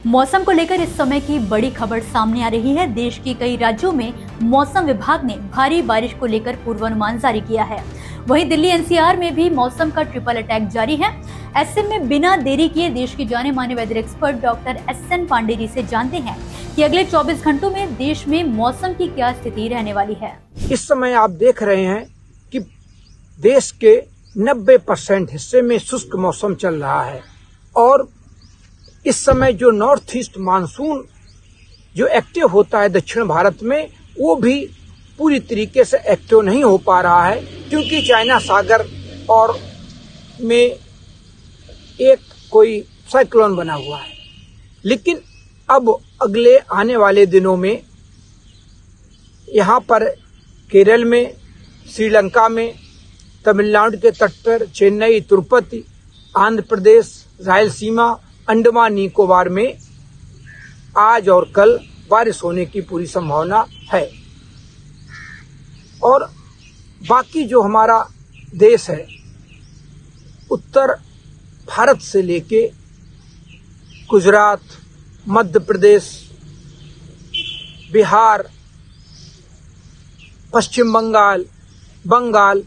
मौसम को लेकर इस समय की बड़ी खबर सामने आ रही है। देश के कई राज्यों में मौसम विभाग ने भारी बारिश को लेकर पूर्वानुमान जारी किया है। वहीं दिल्ली एनसीआर में भी मौसम का ट्रिपल अटैक जारी है। ऐसे में बिना देरी किए देश के जाने माने weather expert doctor S N Pandey ji से जानते हैं कि अगले 24 घंटों में देश में मौसम की क्या स्थिति रहने वाली है। इस समय आप देख रहे हैं कि देश के 90% हिस्से में शुष्क मौसम चल रहा है और इस समय जो नॉर्थ ईस्ट मानसून जो एक्टिव होता है दक्षिण भारत में, वो भी पूरी तरीके से एक्टिव नहीं हो पा रहा है क्योंकि चाइना सागर और में एक कोई साइक्लोन बना हुआ है। लेकिन अब अगले आने वाले दिनों में यहाँ पर केरल में, श्रीलंका में, तमिलनाडु के तट पर, चेन्नई, तिरुपति, आंध्र प्रदेश, रायलसीमा, अंडमान निकोबार में आज और कल बारिश होने की पूरी संभावना है। और बाकी जो हमारा देश है, उत्तर भारत से लेके गुजरात, मध्य प्रदेश, बिहार, पश्चिम बंगाल,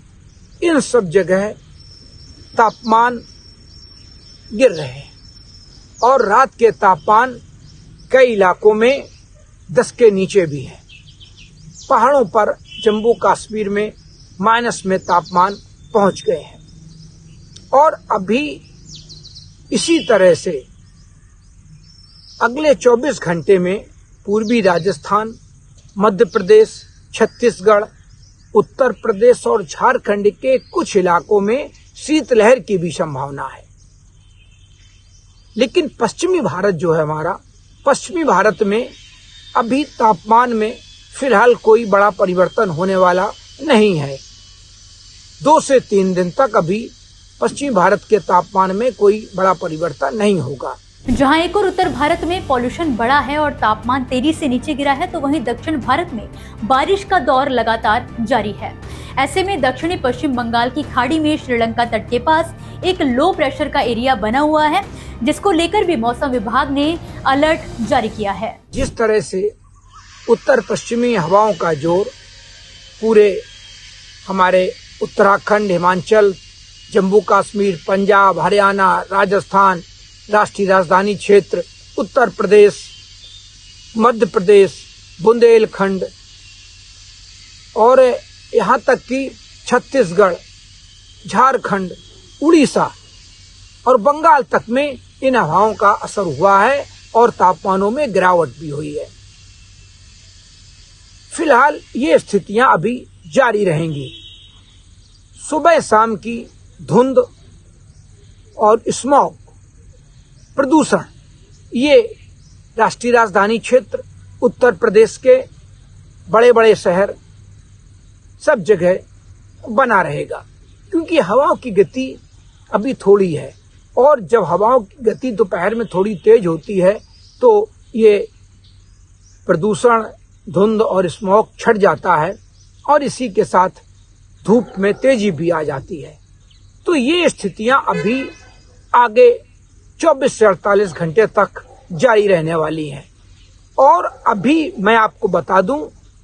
इन सब जगह तापमान गिर रहे हैं और रात के तापमान कई इलाकों में 10 के नीचे भी है। पहाड़ों पर जम्मू कश्मीर में माइनस में तापमान पहुंच गए हैं और अभी इसी तरह से अगले 24 घंटे में पूर्वी राजस्थान, मध्य प्रदेश, छत्तीसगढ़, उत्तर प्रदेश और झारखंड के कुछ इलाकों में शीतलहर की भी संभावना है। लेकिन पश्चिमी भारत जो है हमारा, पश्चिमी भारत में अभी तापमान में फिलहाल कोई बड़ा परिवर्तन होने वाला नहीं है। 2 से 3 दिन तक अभी पश्चिमी भारत के तापमान में कोई बड़ा परिवर्तन नहीं होगा। जहां एक और उत्तर भारत में पॉल्यूशन बढ़ा है और तापमान तेजी से नीचे गिरा है, तो वहीं दक्षिण भारत में बारिश का दौर लगातार जारी है। ऐसे में दक्षिणी पश्चिम बंगाल की खाड़ी में श्रीलंका तट के पास एक लो प्रेशर का एरिया बना हुआ है, जिसको लेकर भी मौसम विभाग ने अलर्ट जारी किया है। जिस तरह से उत्तर पश्चिमी हवाओं का जोर पूरे हमारे उत्तराखंड, हिमाचल, जम्मू कश्मीर, पंजाब, हरियाणा, राजस्थान, राष्ट्रीय राजधानी क्षेत्र, उत्तर प्रदेश, मध्य प्रदेश, बुंदेलखंड और यहाँ तक कि छत्तीसगढ़, झारखंड, उड़ीसा और बंगाल तक में इन हवाओं का असर हुआ है और तापमानों में गिरावट भी हुई है। फिलहाल ये स्थितियां अभी जारी रहेंगी। सुबह शाम की धुंध और स्मॉग, प्रदूषण, ये राष्ट्रीय राजधानी क्षेत्र, उत्तर प्रदेश के बड़े बड़े शहर, सब जगह बना रहेगा क्योंकि हवाओं की गति अभी थोड़ी है और जब हवाओं की गति दोपहर में थोड़ी तेज होती है तो ये प्रदूषण, धुंध और स्मॉग छट जाता है और इसी के साथ धूप में तेजी भी आ जाती है। तो ये स्थितियां अभी आगे 24 से 48 घंटे तक जारी रहने वाली हैं। और अभी मैं आपको बता दूं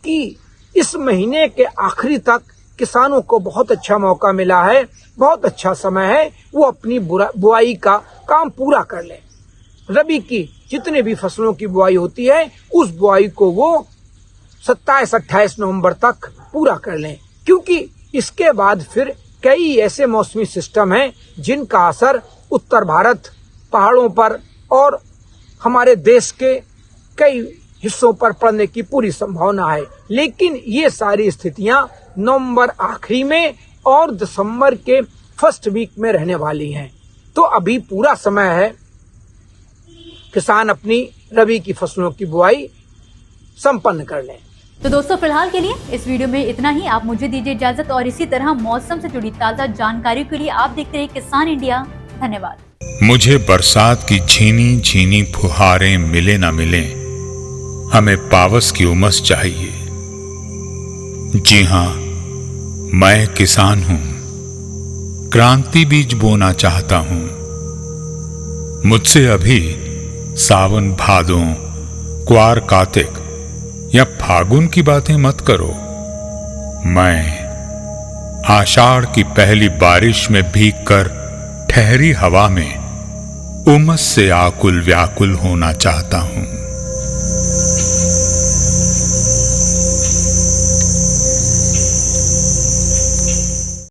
कि इस महीने के आखिरी तक किसानों को बहुत अच्छा मौका मिला है, बहुत अच्छा समय है, वो अपनी बुआई का काम पूरा कर लें। रबी की जितने भी फसलों की बुआई होती है, उस बुआई को वो 27-28 नवंबर तक पूरा कर लें क्योंकि इसके बाद फिर कई ऐसे मौसमी सिस्टम हैं जिनका असर उत्तर भारत, पहाड़ों पर और हमारे देश के कई हिस्सों पर पड़ने की पूरी संभावना है। लेकिन ये सारी स्थितियां नवंबर आखिरी में और दिसंबर के फर्स्ट वीक में रहने वाली हैं। तो अभी पूरा समय है किसान अपनी रबी की फसलों की बुआई संपन्न कर लें। तो दोस्तों, फिलहाल के लिए इस वीडियो में इतना ही। आप मुझे दीजिए इजाजत और इसी तरह मौसम से जुड़ी ताजा जानकारी के लिए आप देखते रहिए किसान इंडिया। धन्यवाद। मुझे बरसात की झीनी झीनी फुहारें मिले ना मिले, हमें पावस की उमस चाहिए। जी हां, मैं किसान हूं, क्रांति बीज बोना चाहता हूं। मुझसे अभी सावन भादों, क्वार कार्तिक या फागुन की बातें मत करो। मैं आषाढ़ की पहली बारिश में भीगकर ठहरी हवा में उमस से आकुल व्याकुल होना चाहता हूं।